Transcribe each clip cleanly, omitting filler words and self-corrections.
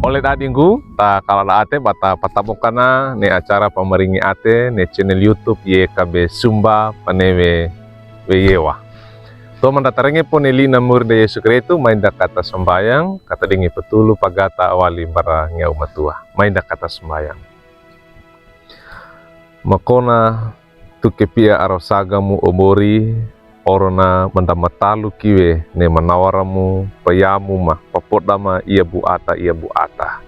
Oleh dadingku, ta kalala ate bata patabokana ne acara pameringi ate ne channel YouTube YKB Sumba panewe weyewa. To mandatarenge pone lina murde Yesu Kristo mainda kata sembayang, kata dingi petulu pagata awali bara ngau matua. Mainda kata sembayang. Makona tukepia arosagamu obori orona mandamatalu kiwe ne manawaramu payamu ma papodama ia bu ata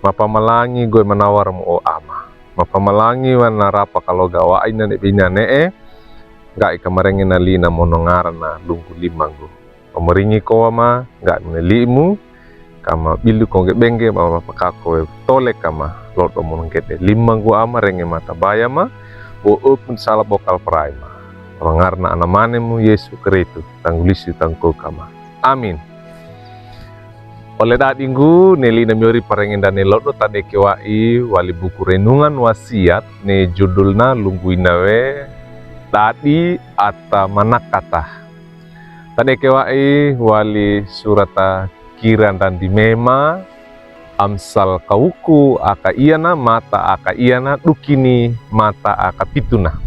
mapamalangi gue manawaramu o ama mapamalangi wana rapa kalau gawa aina ne bina ne gak ikamarenge na lina monongara na lunggu limangu pameringi ko ama gak menelimu kama bilu konge benge mama pakako tole kama lodo monongkete limangu ama renge mata bayama o open sala bokal praima pangarna anamanemu Yesu Kristo tanggulisi tangko kama. Amin. Oleh dadinggu neli namiori parengen dan nelodo tade kewai wali buku renungan wasiat ne judulna lungguinawe tadi ata manakata. Tade kewai wali surata kiran dan dimema amsal kauku aka iana mata aka iana dukini mata aka pituna.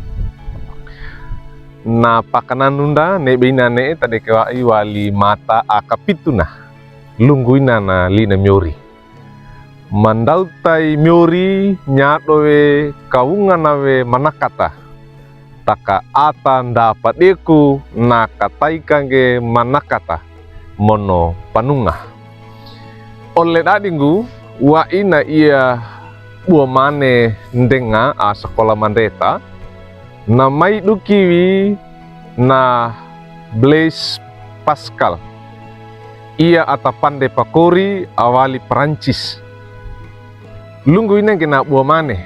Na pakananunda ne beina ne tade kewai wali mata akapituna lungguina na lina miori mandautai miori nyadowe kaunganawe manakata taka ata ndapat deku na kataikange manakata mono panunga oleh dadinggu wa ina ia bua mane ndenga a sekolah mandeta na mai dukiwi na Blaise Pascal ia ata pande pakori awali Perancis lunggu ina gena bua mane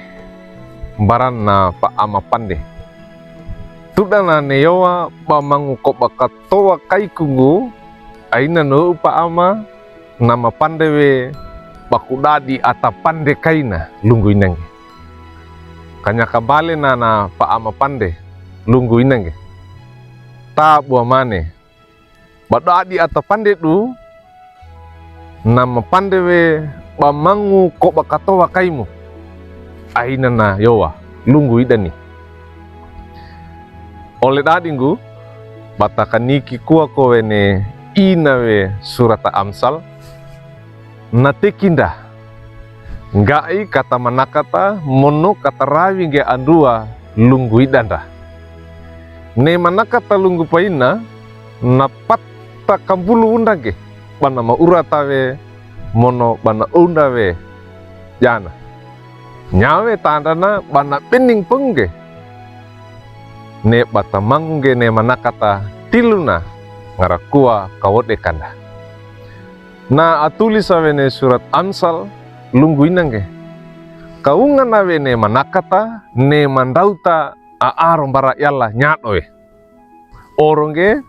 baran na pa ama pande tudana neyoa pamangu kok bakatoa kaikungu aina no pa ama nama pandewe bakudadi ata pande kaina lunggu ina kanya kabale na pa ama pande lunggu inange ta bua mane badadi ata pande du nama pandewe bamangu kok bakatoa kaimu aina na yowa lunggu idani oleh dadinggu batakaniki kuwa kowe ne inawe surata Amsal natekinda ngai kata manakata mono kata rawi ge andua lunggu idanda ne manakata lunggu paina napatta kambulu undage bana mauratawe mono bana undawe jana nyawe tandana bana pening pengge ne batamangge ne manakata tiluna ngarakua kawode kanda na atulisawe ne surat Amsal lunggu inange kaungan nawe ne manakata ne mandauta aarong bara yalla nyadoe oronge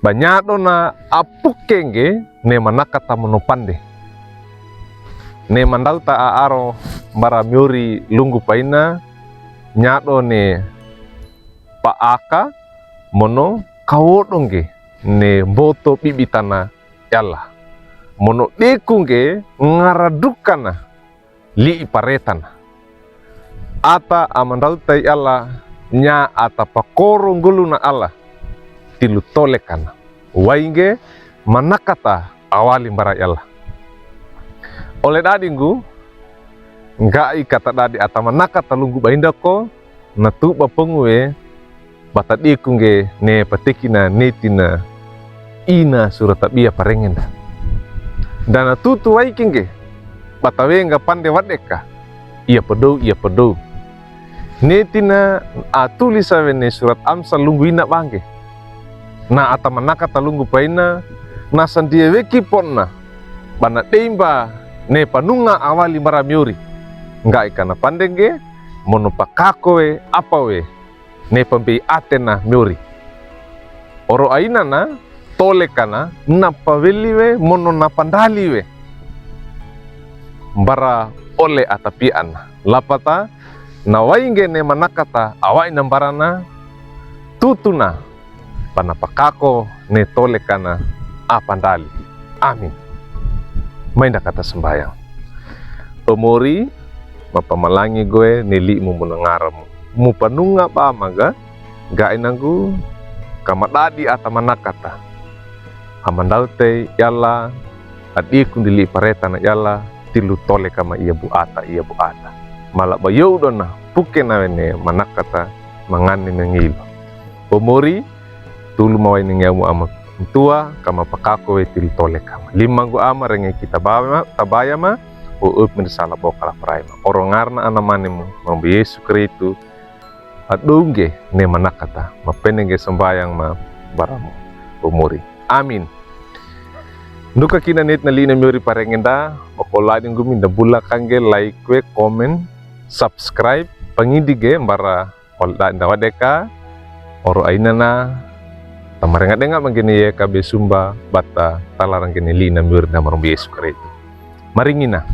banyado na apukenge ne manakata monopande ne mandauta aaro bara miori lunggu paina nyado ne paaka mono kawodonge ne boto bibitana yalla mono dekunge ngaradukana li iparetana ata amandautai Allah nya ata pakorong guluna Allah tilu tolekana wainge manakata awali bara Allah oleh dadinggu ngai kata dadi ata manakata lunggu baindako natu bapengue bata dekunge ne patekina netina ina suratabia parengenda dana tutu waikinge batawe nga pande wadeka ia pedo netina atulisa wene surat Amsal lunggu ina bangge na ata manakata lunggu paina na sandia weki ponna bana temba ne panunga awali maramiuri ngai kana pandenge mono pakakowe apawe ne pambi atena miuri oro aina na tole kana napaweliwe mono napandaliwe bara ole atapian lapata na wainge ne manakata awai nambarana tutuna panapakako ne tole kana apandali. Amin. Mainda kata sembahyang. Omori mapamalangi gue nili mu munangaramu mu panunga pa maga ga inagu kamadadi ata manakata amandaute yalla adi kundili pareta na yalla tilu tole kama iya bu ata malak bayo dona puke na wene manakata mangani mengilo Omori tulu mawai ningamu ama tua kama pakako we tilu tole kama lima gu ama renge kita tabaya ma uut mendesala bokala praima orongarna anamanimu mambu Yesu Kristu adungge ne manakata mapenenge sembayang ma baramu Omori amin. Nuka kina net na lina miori parengenda okolading gumi na bula kange like we comment subscribe pangidige mbara olda nda wadeka oro aina na tamarenga denga mangeni ye kabe sumba bata talarang geni lina miori na marumbi Yesu Kristu maringina